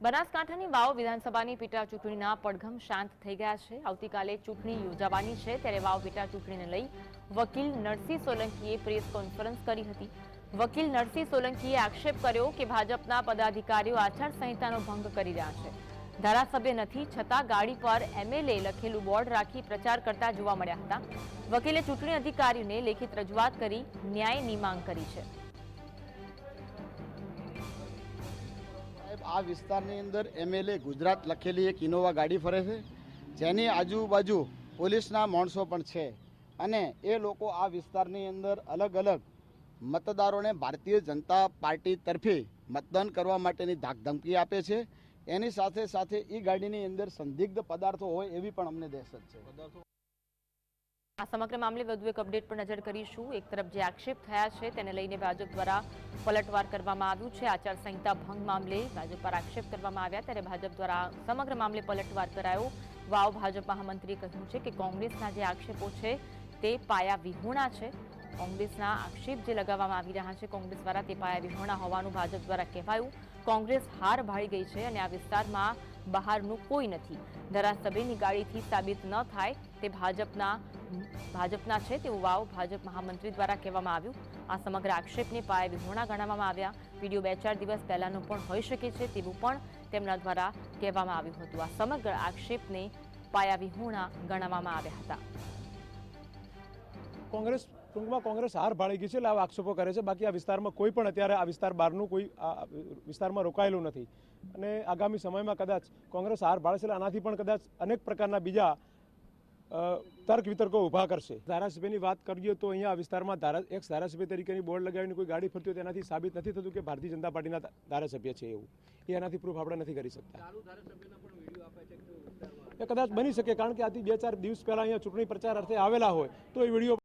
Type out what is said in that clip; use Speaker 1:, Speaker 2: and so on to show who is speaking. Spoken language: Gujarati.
Speaker 1: બનાસકાંઠાની વાવ વિધાનસભાની પેટા ચૂંટણીના પડઘમ શાંત થઈ ગયા છે। આવતીકાલે ચૂંટણી યોજાવાની છે, ત્યારે વાવ પેટા ચૂંટણીને લઈ વકીલ નરસિંહ સોલંકીએ પ્રેસ કોન્ફરન્સ કરી હતી। વકીલ નરસિંહ સોલંકીએ આક્ષેપ કર્યો કે ભાજપના પદાધિકારીઓ આચારસંહિતાનો ભંગ કરી રહ્યા છે। ધારાસભ્ય નથી છતાં ગાડી પર એમએલએ લખેલું બોર્ડ રાખી પ્રચાર કરતા જોવા મળ્યા હતા। વકીલે ચૂંટણી અધિકારીઓને લેખિત રજૂઆત કરી ન્યાયની માંગ કરી છે।
Speaker 2: આ વિસ્તારની અંદર એમએલએ ગુજરાત લખેલી એક ઇનોવા ગાડી ફરે છે, જેની આજુબાજુ પોલીસના માણસો પણ છે અને એ લોકો આ વિસ્તારની અંદર અલગ અલગ મતદારોને ભારતીય જનતા પાર્ટી તરફે મતદાન કરવા માટેની ધાકધમકી આપે છે। એની સાથે સાથે એ ગાડીની અંદર સંદિગ્ધ પદાર્થો હોય એવી પણ અમને દહેશત છે।
Speaker 1: આ સમગ્ર મામલે વધુ એક અપડેટ પર નજર કરીશું। એક તરફ જે આક્ષેપ થયા છે તેને લઈને ભાજપ દ્વારા પલટવાર કરવામાં આવ્યું છે। આચારસંહિતા ભંગ મામલે ભાજપ પર આક્ષેપ કરવામાં આવ્યા, ત્યારે ભાજપ દ્વારા સમગ્ર મામલે પલટવાર કરાયો। વાવ ભાજપ મહામંત્રીએ કહ્યું છે કે કોંગ્રેસના જે આક્ષેપો છે તે પાયા વિહોણા છે। કોંગ્રેસના આક્ષેપ જે લગાવવામાં આવી રહ્યા છે કોંગ્રેસ દ્વારા, તે પાયા વિહોણા હોવાનું ભાજપ દ્વારા કહેવાયું। કોંગ્રેસ હાર ભાળી ગઈ છે અને આ વિસ્તારમાં બહારનું કોઈ નથી। ધારાસભ્યની ગાડીથી સાબિત ન થાય તે ભાજપના છે તેવું વાવ ભાજપ મહામંત્રી દ્વારા કહેવામાં આવ્યું। આ સમગ્ર આક્ષેપને પાયા વિહોણા ગણવામાં આવ્યા। વિડીયો 2-4 દિવસ પહેલાનો પણ હોઈ શકે છે તેવું પણ તેમના દ્વારા કહેવામાં આવ્યું હતું। આ સમગ્ર આક્ષેપને પાયા વિહોણા ગણવામાં આવ્યા હતા।
Speaker 3: કોંગ્રેસ હાર ભાળી ગઈ છે એટલે આવા આક્ષેપો કરે છે। બાકી આ વિસ્તારમાં કોઈ પણ અત્યારે આ વિસ્તાર બહારનું કોઈ વિસ્તારમાં રોકાયેલું નથી અને આગામી સમયમાં કદાચ કોંગ્રેસ હાર ભાળશે એટલે આનાથી પણ કદાચ અનેક પ્રકારના બીજા તર્ક વિતર્કો ઊભા કરશે। ધારાસભ્યની વાત કરીએ તો અહીંયા આ વિસ્તારમાં એક્સ ધારાસભ્ય તરીકેની બોર્ડ લગાવીને કોઈ ગાડી ફરતી હોય તેનાથી સાબિત નથી થતું કે ભારતીય જનતા પાર્ટીના ધારાસભ્ય છે એવું એનાથી પ્રૂફ આપણે નથી કરી શકતા। એ કદાચ બની શકે, કારણ કે આથી 2-4 દિવસ પહેલા અહીંયા ચૂંટણી પ્રચાર અર્થે આવેલા હોય તો એ વિડીયો